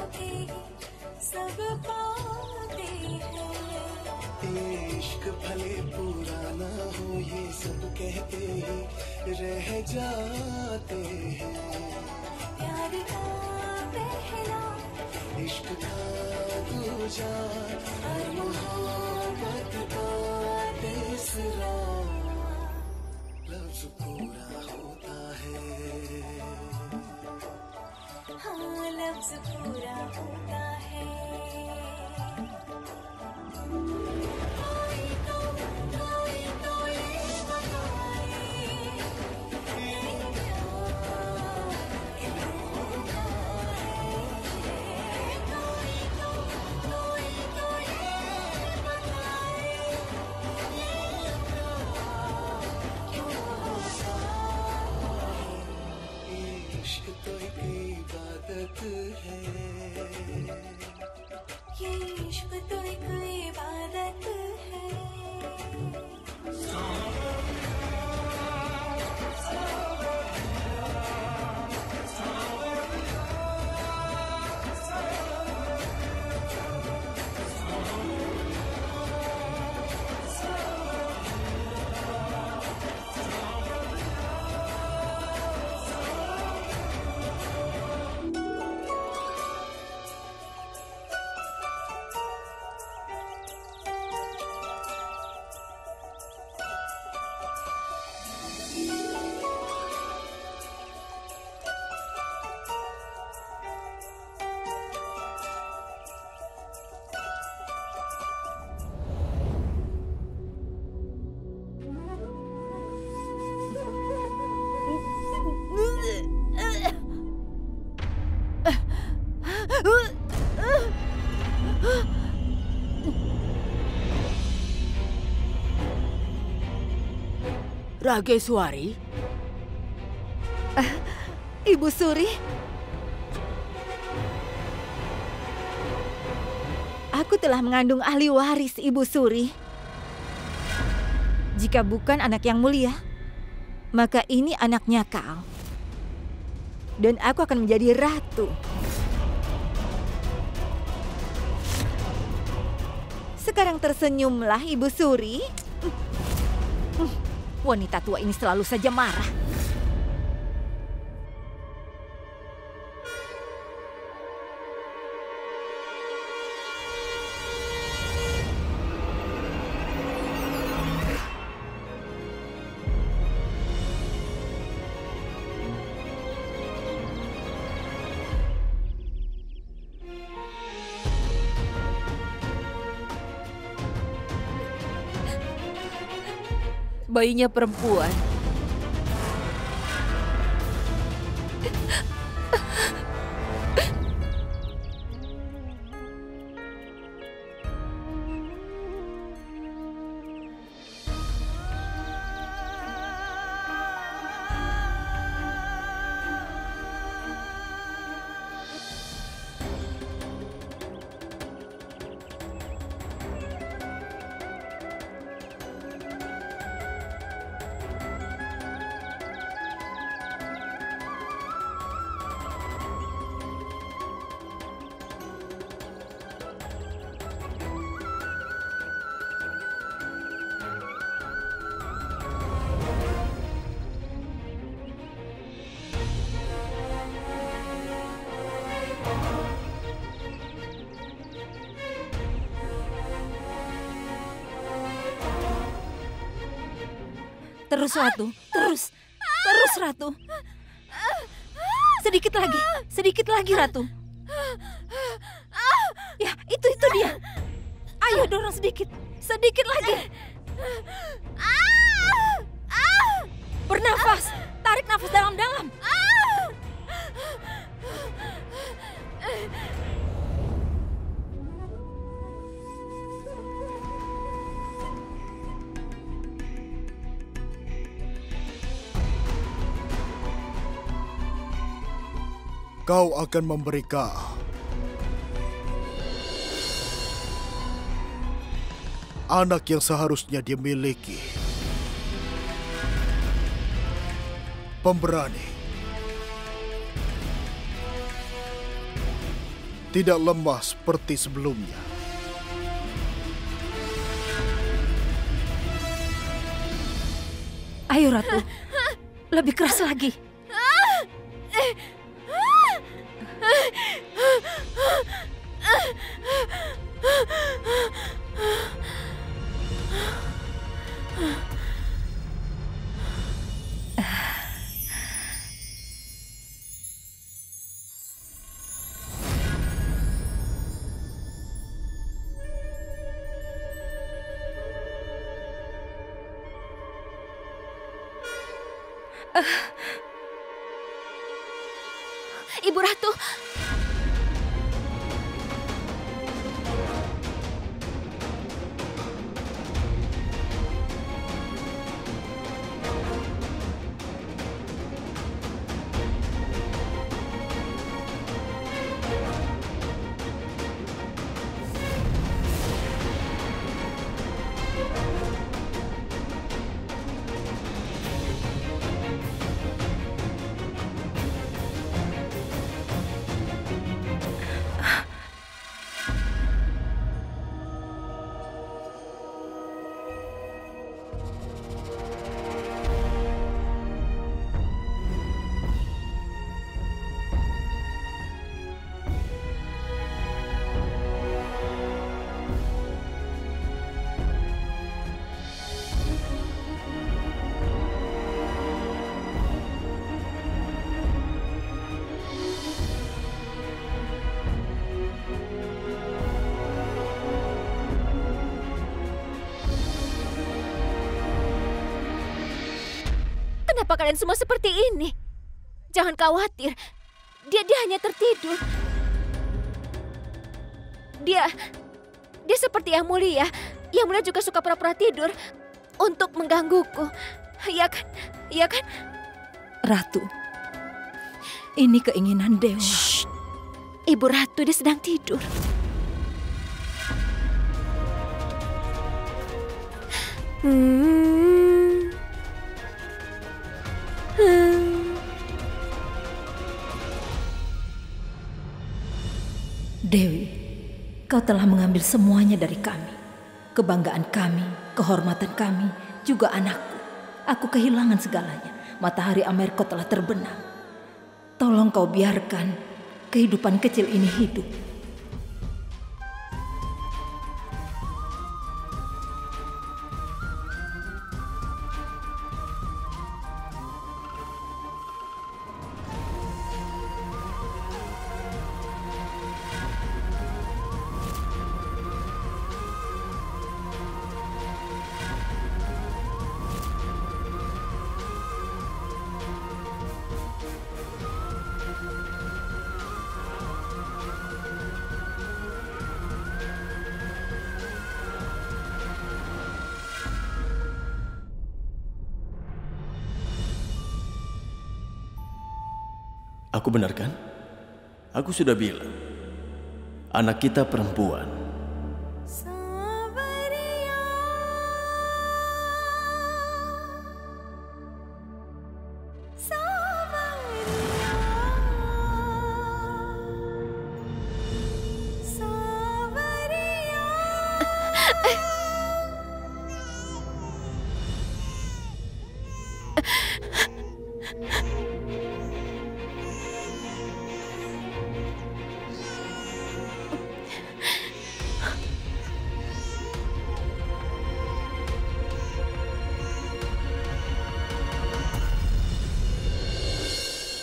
चाहते सब पाते हैं। इश्क भले पुराना हो ये सब कहते ही रह जाते हैं। प्यार का पहला इश्क का दूजा और मोहब्बत का तीसरा लफ्ज पूरा होता है। हाँ लफ्ज पूरा होता है। कोई तो ये बताए ये प्यार कितनों का है। कोई तो ये बताए ये प्यार क्यों होता है। इश्क तो एक इबादत है। ये इश्क तो एक इबादत है। Rageswari? Ibu Suri, aku telah mengandung ahli waris, Ibu Suri. Jika bukan anak yang mulia, maka ini anaknya kau. Dan aku akan menjadi ratu. Sekarang tersenyumlah, Ibu Suri. Wanita tua ini selalu saja marah. Bayinya perempuan. Terus, Ratu. Terus, Ratu. Sedikit lagi, Ratu. Ya, itu dia. Ayo dorong sedikit lagi. Bernafas, tarik nafas dalam-dalam. Kau akan memberikan anak yang seharusnya dia miliki. Pemberani. tidak lemah seperti sebelumnya. Ayo Ratu, lebih keras lagi. Ibu Ratu. Kenapa kalian semua seperti ini? Jangan khawatir. Dia hanya tertidur. Dia seperti Yang Mulia. Yang Mulia juga suka pura-pura tidur untuk menggangguku. Iya kan? Iya kan? Ratu, ini keinginan dewa. Shh. Ibu Ratu, dia sedang tidur. Dewi, kau telah mengambil semuanya dari kami. Kebanggaan kami, kehormatan kami, juga anakku. Aku kehilangan segalanya. Matahari Amerko telah terbenam. Tolong kau biarkan kehidupan kecil ini hidup. Aku benar kan? Aku sudah bilang, anak kita perempuan.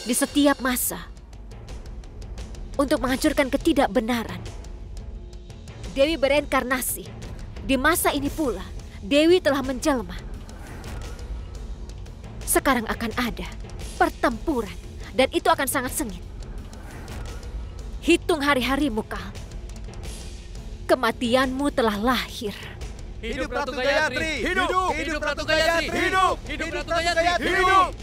Di setiap masa, untuk menghancurkan ketidakbenaran, Dewi bereinkarnasi. Di masa ini pula, Dewi telah menjelma. Sekarang akan ada pertempuran, dan itu akan sangat sengit. Hitung hari-harimu, Kal. Kematianmu telah lahir. Hidup Ratu Gayatri! Hidup! Hidup Ratu Gayatri! Hidup! Hidup Ratu Gayatri! Hidup!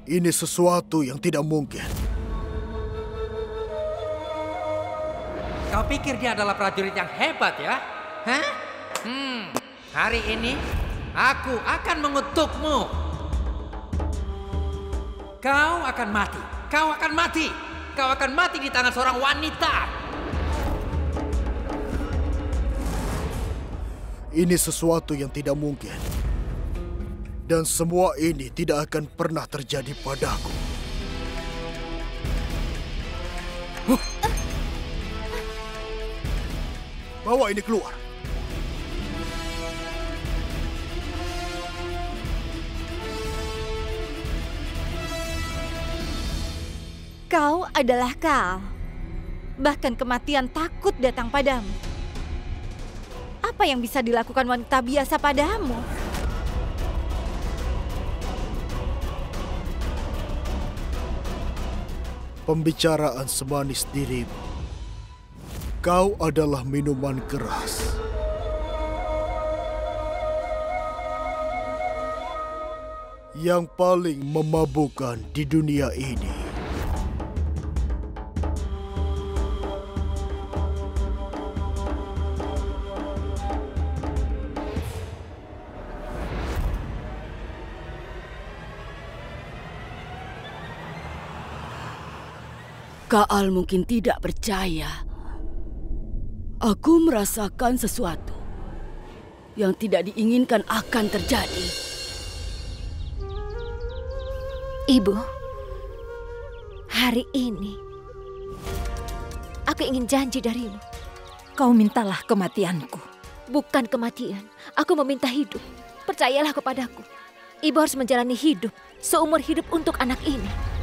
Ini sesuatu yang tidak mungkin. Kau pikir dia adalah prajurit yang hebat ya? Hah? Hari ini aku akan mengutukmu. Kau akan mati. Kau akan mati. Kau akan mati di tangan seorang wanita. Ini sesuatu yang tidak mungkin. Dan semua ini tidak akan pernah terjadi padaku. Bawa ini keluar. Kau adalah kau. Bahkan kematian takut datang padamu. Apa yang bisa dilakukan wanita biasa padamu? Pembicaraan semanis dirimu. Kau adalah minuman keras. Yang paling memabukkan di dunia ini. Kaal mungkin tidak percaya. Aku merasakan sesuatu yang tidak diinginkan akan terjadi. Ibu, hari ini aku ingin janji darimu. Kau mintalah kematianku. Bukan kematian, aku meminta hidup. Percayalah kepadaku. Ibu harus menjalani hidup seumur hidup untuk anak ini.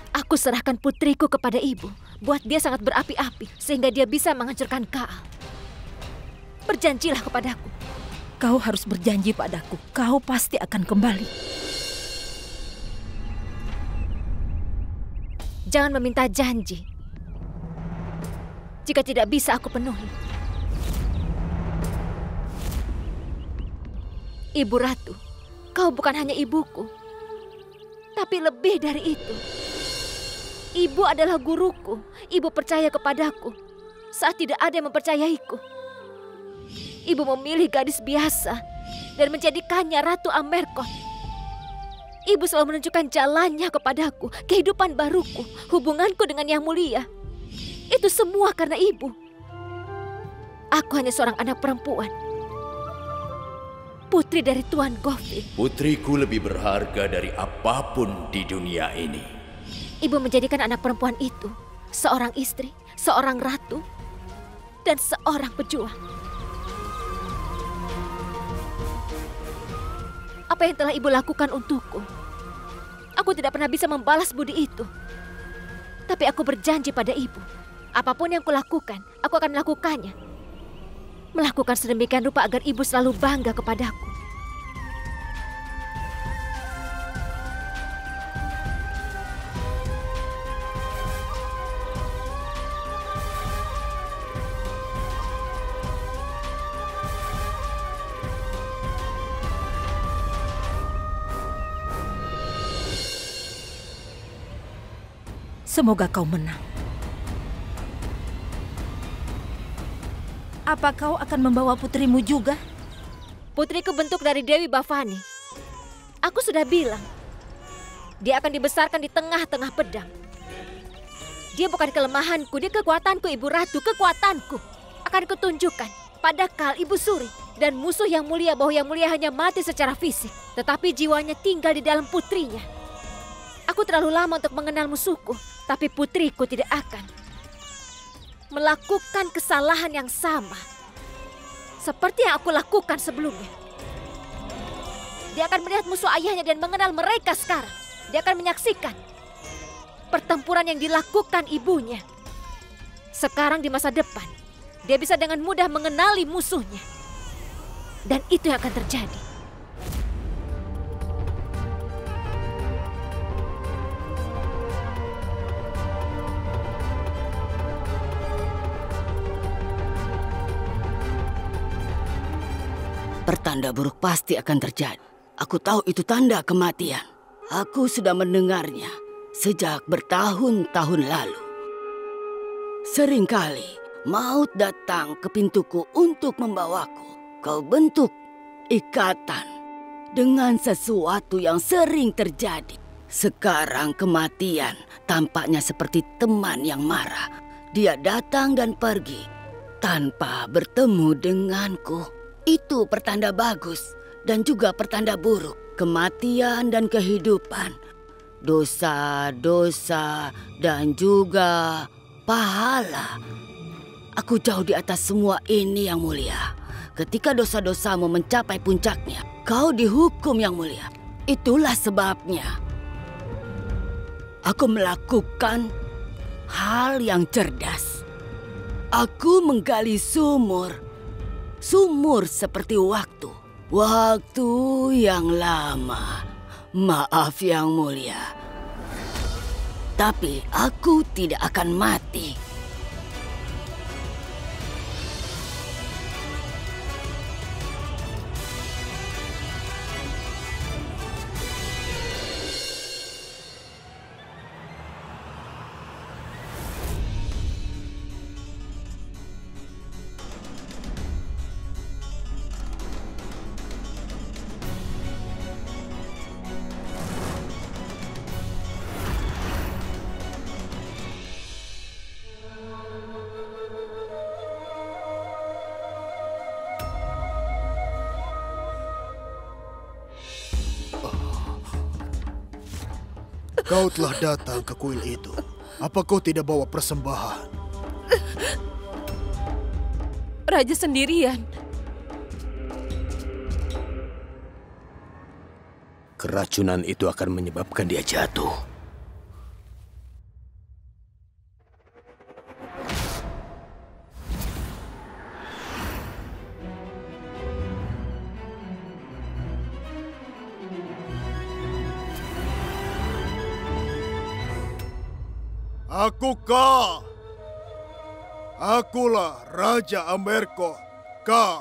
Aku serahkan putriku kepada ibu. Buat dia sangat berapi-api sehingga dia bisa menghancurkan Kaal. Berjanjilah kepadaku. Kau harus berjanji padaku. Kau pasti akan kembali. Jangan meminta janji jika tidak bisa aku penuhi. Ibu Ratu, kau bukan hanya ibuku, tapi lebih dari itu. Ibu adalah guruku. Ibu percaya kepadaku saat tidak ada yang mempercayaiku. Ibu memilih gadis biasa dan menjadikannya Ratu Amerkot. Ibu selalu menunjukkan jalannya kepadaku, kehidupan baruku, hubunganku dengan Yang Mulia. Itu semua karena ibu. Aku hanya seorang anak perempuan, putri dari Tuan Govin. Putriku lebih berharga dari apapun di dunia ini. Ibu menjadikan anak perempuan itu seorang istri, seorang ratu, dan seorang pejuang. Apa yang telah ibu lakukan untukku? Aku tidak pernah bisa membalas budi itu. Tapi aku berjanji pada ibu, apapun yang kulakukan, aku akan melakukannya. Melakukan sedemikian rupa agar ibu selalu bangga kepadaku. Semoga kau menang. Apa kau akan membawa putrimu juga? Putriku bentuk dari Dewi Bhavani. Aku sudah bilang, dia akan dibesarkan di tengah-tengah pedang. Dia bukan kelemahanku, dia kekuatanku, Ibu Ratu, kekuatanku. Akan kutunjukkan pada Kaal, Ibu Suri, dan musuh Yang Mulia bahwa Yang Mulia hanya mati secara fisik, tetapi jiwanya tinggal di dalam putrinya. Aku terlalu lama untuk mengenal musuhku, tapi putriku tidak akan melakukan kesalahan yang sama seperti yang aku lakukan sebelumnya. Dia akan melihat musuh ayahnya dan mengenal mereka sekarang. Dia akan menyaksikan pertempuran yang dilakukan ibunya. Sekarang di masa depan, dia bisa dengan mudah mengenali musuhnya. Dan itu yang akan terjadi. Pertanda buruk pasti akan terjadi. Aku tahu itu tanda kematian. Aku sudah mendengarnya sejak bertahun-tahun lalu. Seringkali maut datang ke pintuku untuk membawaku. Kau bentuk ikatan dengan sesuatu yang sering terjadi. Sekarang kematian tampaknya seperti teman yang marah. Dia datang dan pergi tanpa bertemu denganku. Itu pertanda bagus dan juga pertanda buruk. Kematian dan kehidupan, dosa-dosa dan juga pahala. Aku jauh di atas semua ini, Yang Mulia. Ketika dosa-dosamu mencapai puncaknya, kau dihukum, Yang Mulia. Itulah sebabnya aku melakukan hal yang cerdas. Aku menggali sumur. Sumur seperti waktu. Waktu yang lama. Maaf, Yang Mulia. Tapi aku tidak akan mati. Kau telah datang ke kuil itu. Apa kau tidak bawa persembahan? Raja sendirian. Keracunan itu akan menyebabkan dia jatuh. Aku Ka. Akulah Raja Amerko. Ka.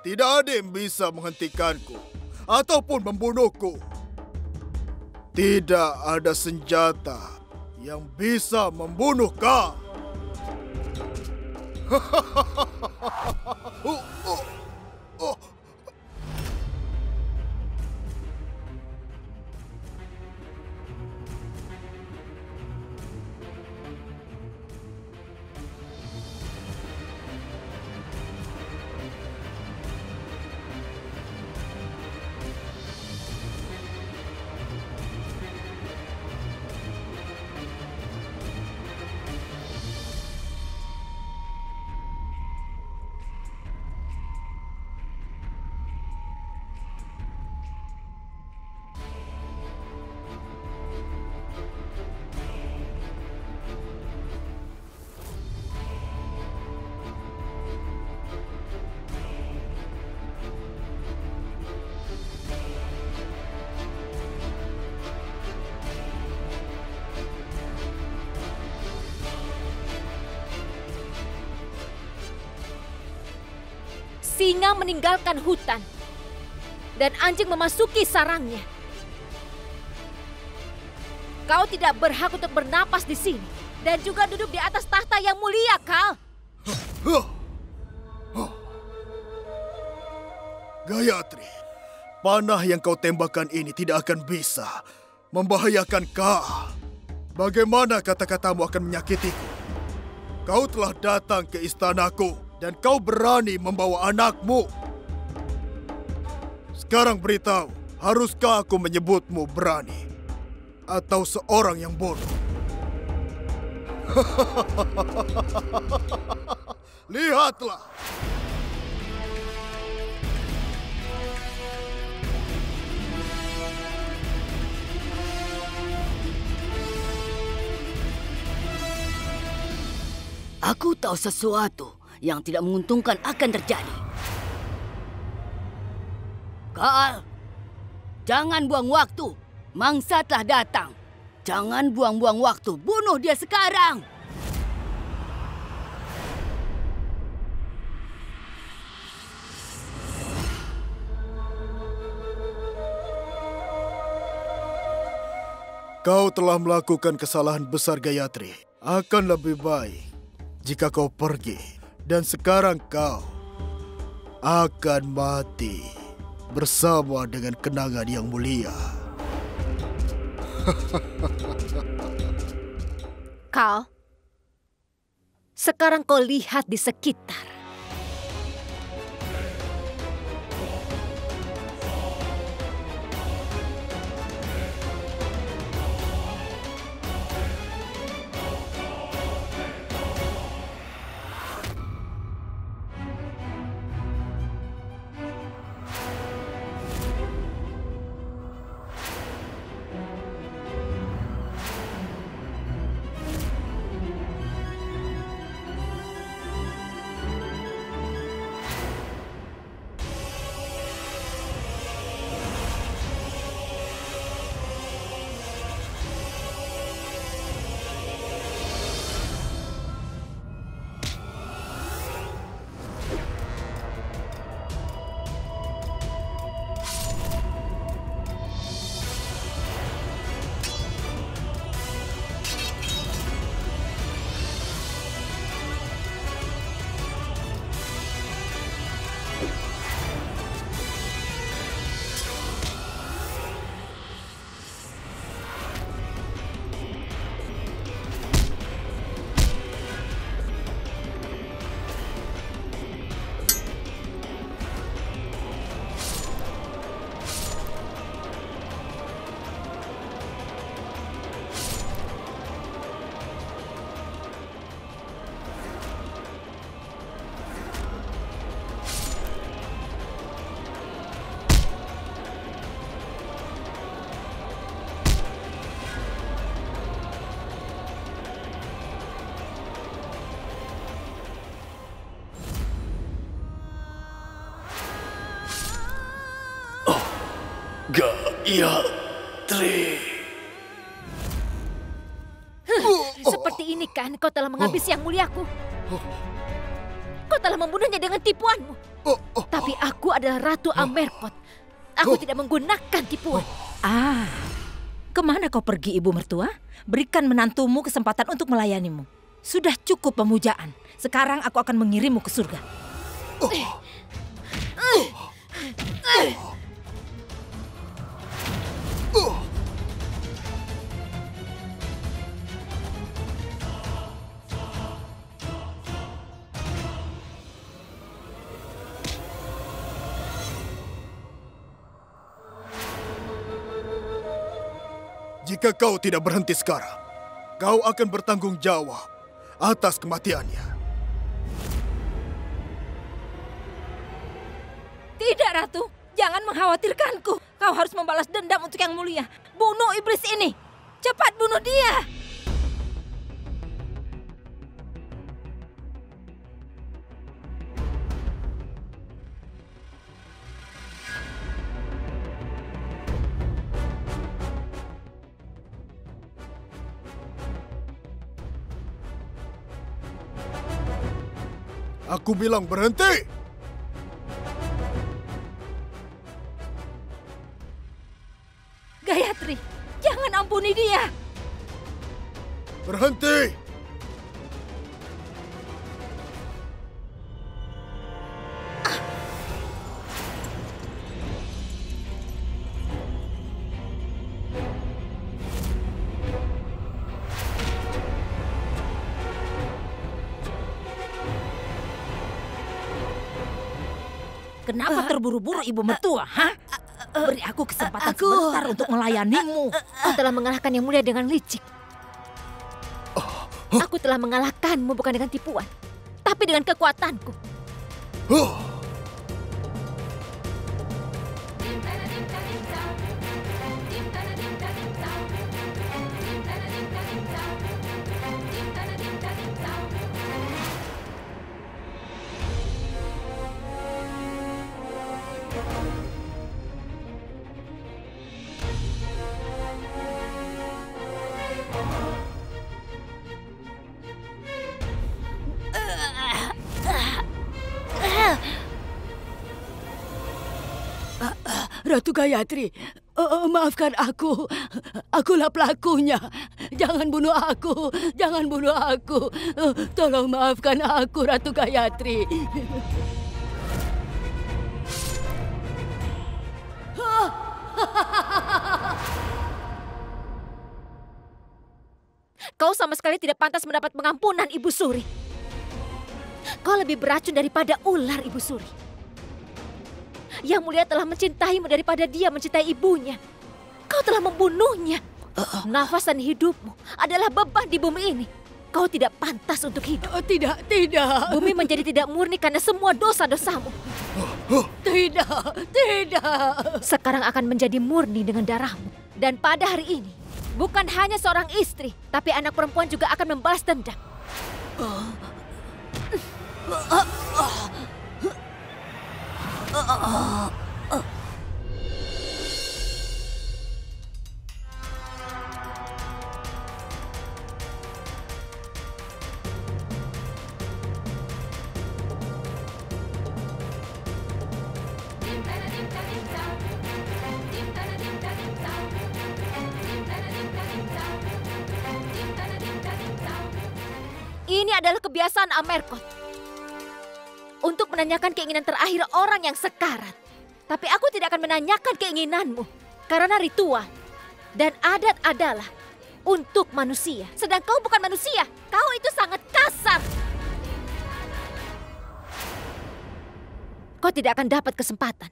Tidak ada yang bisa menghentikanku ataupun membunuhku. Tidak ada senjata yang bisa membunuh Ka. Singa meninggalkan hutan dan anjing memasuki sarangnya. Kau tidak berhak untuk bernapas di sini dan juga duduk di atas tahta yang mulia, Kal. Gayatri, panah yang kau tembakkan ini tidak akan bisa membahayakan Ka. Bagaimana kata-katamu akan menyakitiku? Kau telah datang ke istanaku dan kau berani membawa anakmu. Sekarang beritahu, haruskah aku menyebutmu berani atau seorang yang bodoh? Lihatlah. Aku tahu sesuatu yang tidak menguntungkan akan terjadi. Kaal, jangan buang waktu. Mangsa telah datang. Jangan buang-buang waktu. Bunuh dia sekarang. Kau telah melakukan kesalahan besar, Gayatri. Akan lebih baik jika kau pergi. Dan sekarang kau akan mati bersama dengan kenangan yang mulia. Kau, sekarang kau lihat di sekitar. Gayatri. Seperti ini kan kau telah menghabisi yang muliaku. Kau telah membunuhnya dengan tipuanmu. Tapi aku adalah Ratu Amerkot. Aku tidak menggunakan tipuan. Kemana kau pergi, ibu mertua? Berikan menantumu kesempatan untuk melayanimu. Sudah cukup pemujaan. Sekarang aku akan mengirimmu ke surga. Jika kau tidak berhenti sekarang, kau akan bertanggung jawab atas kematiannya. Tidak, Ratu. Jangan mengkhawatirkanku. Kau harus membalas dendam untuk yang mulia. Bunuh iblis ini. Cepat bunuh dia. Aku bilang berhenti! Gayatri, jangan ampuni dia. Berhenti! Kenapa terburu-buru ibu mertua, ha? Beri aku kesempatan sebentar untuk melayanimu. Kau telah mengalahkan yang mulia dengan licik. Aku telah mengalahkanmu bukan dengan tipuan, tapi dengan kekuatanku. Ratu Gayatri, Maafkan aku. Akulah pelakunya. Jangan bunuh aku. Jangan bunuh aku. Tolong maafkan aku, Ratu Gayatri. Kau sama sekali tidak pantas mendapat pengampunan, Ibu Suri. Kau lebih beracun daripada ular, Ibu Suri. Yang Mulia telah mencintaimu daripada dia mencintai ibunya. Kau telah membunuhnya. Nafas dan hidupmu adalah beban di bumi ini. Kau tidak pantas untuk hidup. Tidak. Bumi menjadi tidak murni karena semua dosa-dosamu. Tidak. Sekarang akan menjadi murni dengan darahmu. Dan pada hari ini, bukan hanya seorang istri, tapi anak perempuan juga akan membalas dendam. Ini adalah kebiasaan Amerkot untuk menanyakan keinginan terakhir orang yang sekarat. Tapi aku tidak akan menanyakan keinginanmu karena ritual dan adat adalah untuk manusia. Sedang kau bukan manusia, kau itu sangat kasar. Kau tidak akan dapat kesempatan.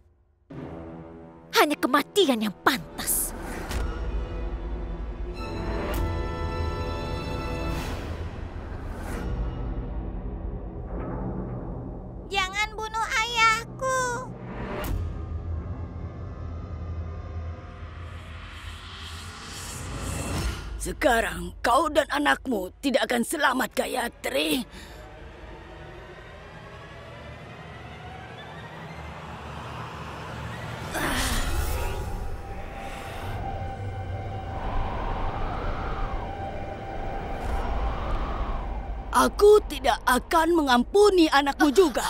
Hanya kematian yang pantas. Jangan bunuh ayahku. Sekarang kau dan anakmu tidak akan selamat, Gayatri. Aku tidak akan mengampuni anakmu juga.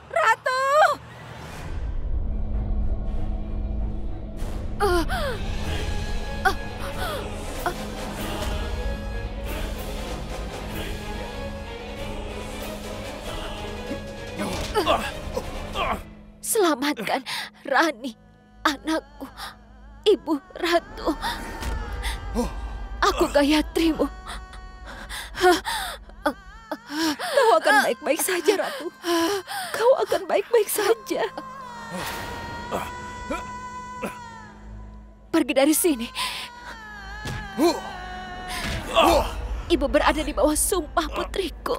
Ratu! Selamatkan Rani, anakku, Ibu Ratu. Aku Gayatrimu. Kau akan baik-baik saja, Ratu. Kau akan baik-baik saja. Pergi dari sini. Ibu berada di bawah sumpah putriku.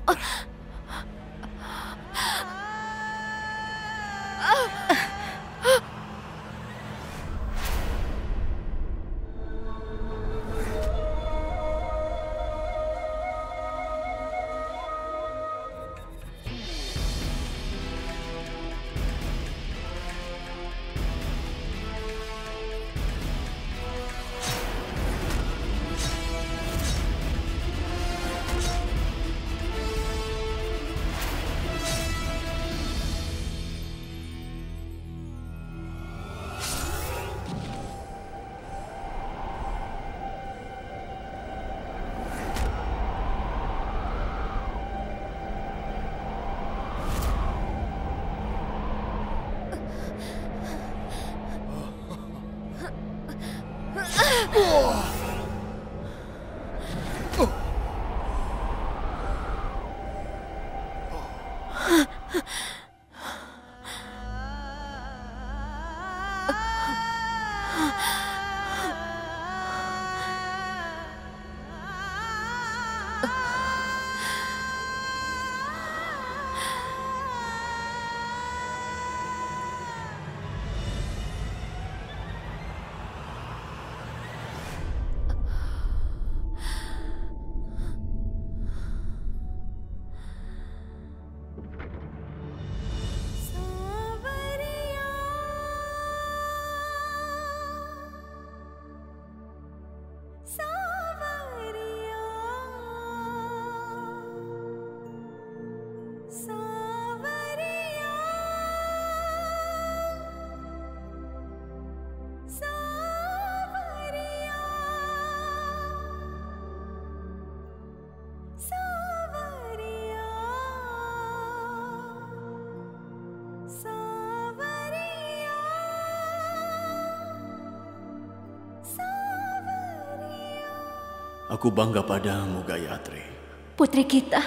Aku bangga padamu, Gayatri. Putri kita.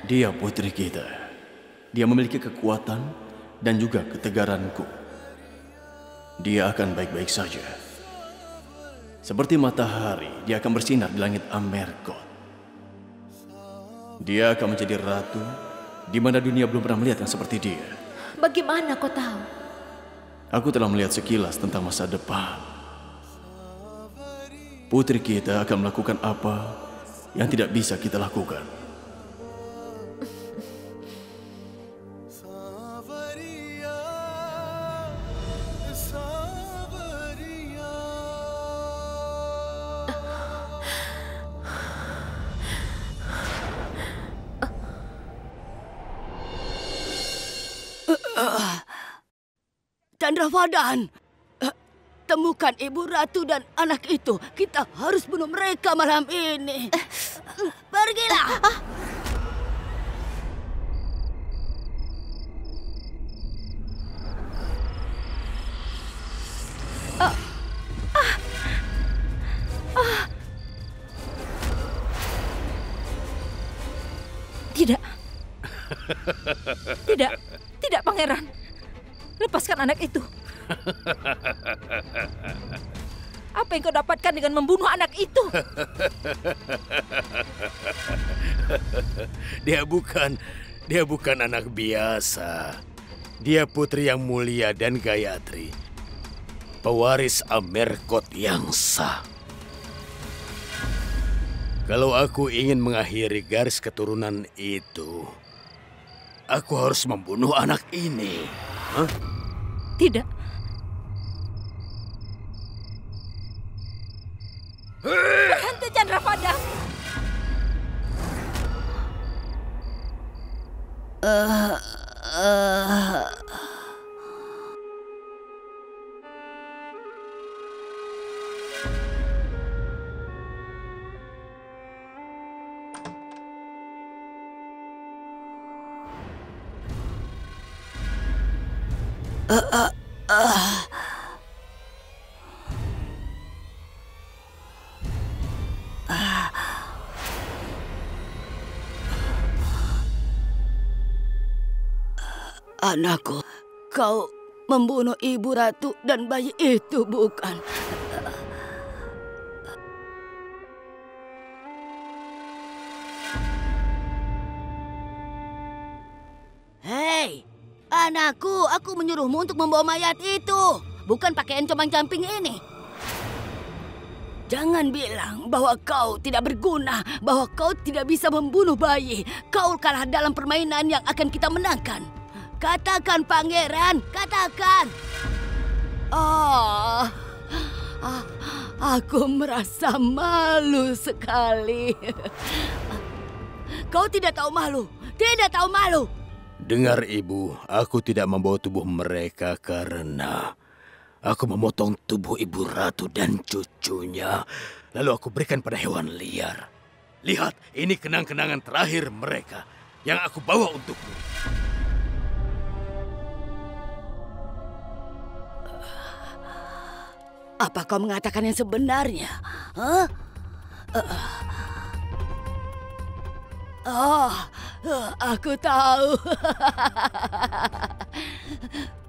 Dia putri kita. Dia memiliki kekuatan dan juga ketegaranku. Dia akan baik-baik saja. Seperti matahari, dia akan bersinar di langit Amerkot. Dia akan menjadi ratu di mana dunia belum pernah melihat yang seperti dia. Bagaimana kau tahu? Aku telah melihat sekilas tentang masa depan. Putri kita akan melakukan apa yang tidak bisa kita lakukan. Chandravadan, temukan Ibu Ratu dan anak itu. Kita harus bunuh mereka malam ini. Pergilah. Tidak. Tidak, Pangeran. Lepaskan anak itu. Apa yang kau dapatkan dengan membunuh anak itu? Dia bukan anak biasa. Dia putri yang mulia dan Gayatri, pewaris Amerkot yang sah. Kalau aku ingin mengakhiri garis keturunan itu, aku harus membunuh anak ini. Hah? Tidak. Berhenti, Chandravadan. Anakku, kau membunuh Ibu Ratu dan bayi itu, bukan? Hei, anakku, aku menyuruhmu untuk membawa mayat itu, bukan pakaian compang-camping ini. Jangan bilang bahwa kau tidak berguna, bahwa kau tidak bisa membunuh bayi. Kau kalah dalam permainan yang akan kita menangkan. Katakan, Pangeran, katakan. Aku merasa malu sekali. Kau tidak tahu malu, tidak tahu malu. Dengar, Ibu, aku tidak membawa tubuh mereka karena aku memotong tubuh Ibu Ratu dan cucunya, lalu aku berikan pada hewan liar. Lihat, ini kenang-kenangan terakhir mereka yang aku bawa untukmu. Apa kau mengatakan yang sebenarnya? Hah? Aku tahu.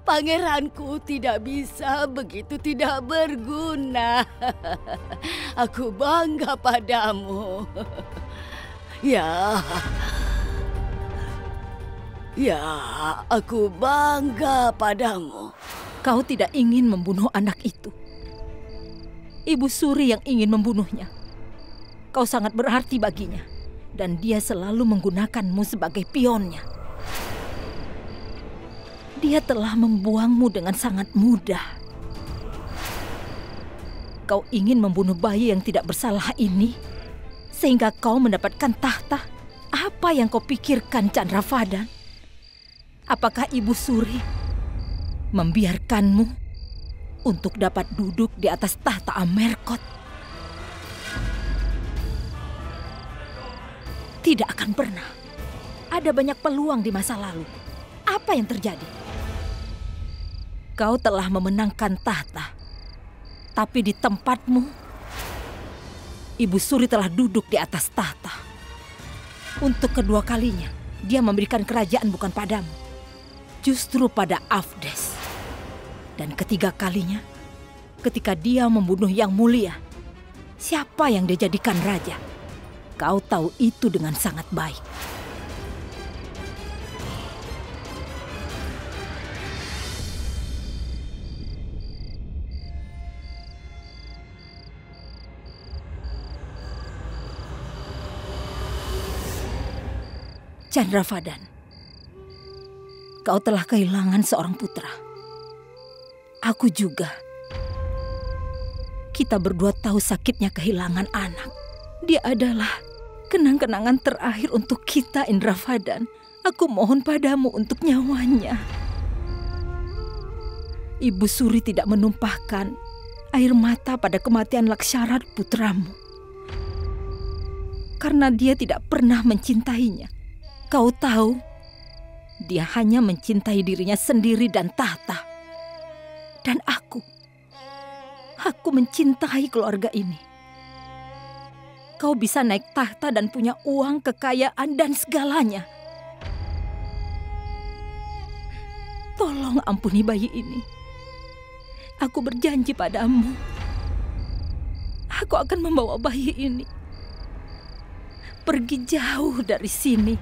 Pangeranku tidak bisa begitu tidak berguna. Aku bangga padamu. Ya, aku bangga padamu. Kau tidak ingin membunuh anak itu. Ibu Suri yang ingin membunuhnya. Kau sangat berarti baginya. Dan dia selalu menggunakanmu sebagai pionnya. Dia telah membuangmu dengan sangat mudah. Kau ingin membunuh bayi yang tidak bersalah ini, sehingga kau mendapatkan tahta. Apa yang kau pikirkan, Chandravadan? Apakah Ibu Suri membiarkanmu untuk dapat duduk di atas tahta Amerkot? Tidak akan pernah. Ada banyak peluang di masa lalu. Apa yang terjadi? Kau telah memenangkan tahta. Tapi di tempatmu, Ibu Suri telah duduk di atas tahta. Untuk kedua kalinya, dia memberikan kerajaan bukan padamu, justru pada Afdes. Dan ketiga kalinya, ketika dia membunuh Yang Mulia, siapa yang dia jadikan raja? Kau tahu itu dengan sangat baik. Chandravadan, kau telah kehilangan seorang putra. Aku juga. Kita berdua tahu sakitnya kehilangan anak. Dia adalah kenang-kenangan terakhir untuk kita, Indravadan. Aku mohon padamu untuk nyawanya. Ibu Suri tidak menumpahkan air mata pada kematian Laksharat putramu. Karena dia tidak pernah mencintainya. Kau tahu, dia hanya mencintai dirinya sendiri dan tahta. Dan aku mencintai keluarga ini. Kau bisa naik tahta dan punya uang, kekayaan, dan segalanya. Tolong ampuni bayi ini. Aku berjanji padamu. Aku akan membawa bayi ini pergi jauh dari sini.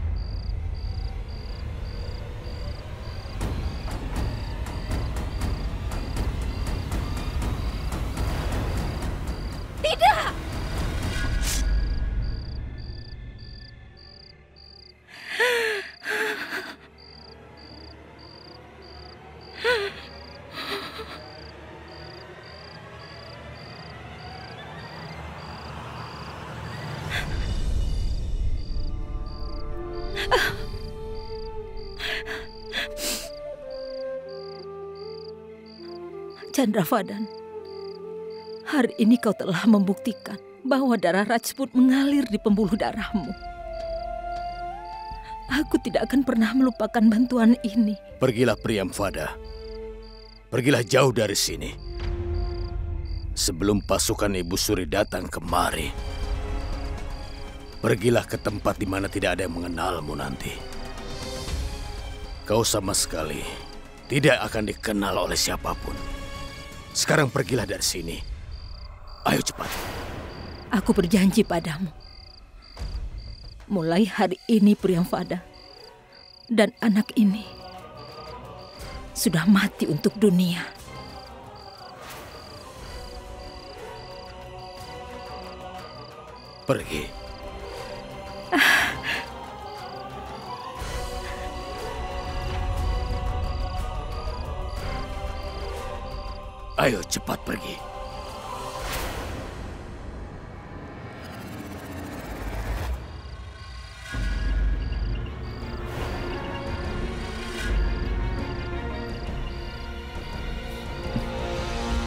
Tidak! Chandravadan, hari ini kau telah membuktikan bahwa darah Rajput mengalir di pembuluh darahmu. Aku tidak akan pernah melupakan bantuan ini. Pergilah Priyamvada. Pergilah jauh dari sini. Sebelum pasukan Ibu Suri datang kemari. Pergilah ke tempat di mana tidak ada yang mengenalmu nanti. Kau sama sekali tidak akan dikenal oleh siapapun. Sekarang pergilah dari sini. Ayo cepat. Aku berjanji padamu. Mulai hari ini Priyamvada dan anak ini sudah mati untuk dunia. Pergi. Ayo cepat pergi.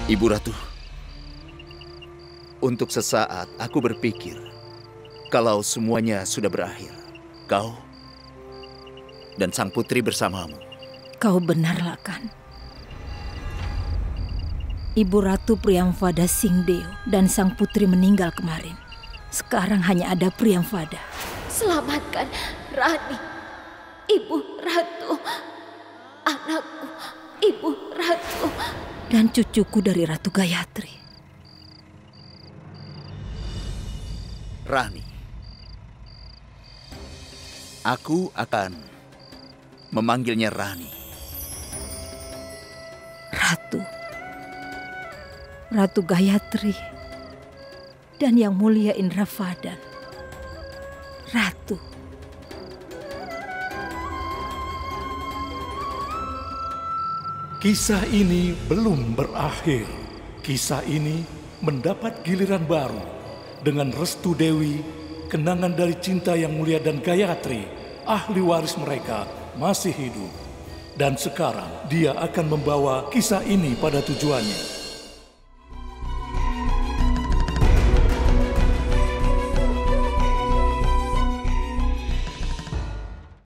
Ibu Ratu, untuk sesaat aku berpikir kalau semuanya sudah berakhir, kau dan sang putri bersamamu. Kau benar, Lakan. Ibu Ratu Priyamvada Singhdeo dan sang putri meninggal kemarin. Sekarang hanya ada Priyamvada. Selamatkan Rani, Ibu Ratu, anakku, Ibu Ratu. Dan cucuku dari Ratu Gayatri. Rani, aku akan memanggilnya Rani. Ratu Gayatri dan Yang Mulia Indravadan. Ratu. Kisah ini belum berakhir. Kisah ini mendapat giliran baru dengan restu Dewi, kenangan dari cinta Yang Mulia dan Gayatri, ahli waris mereka, masih hidup. Dan sekarang dia akan membawa kisah ini pada tujuannya.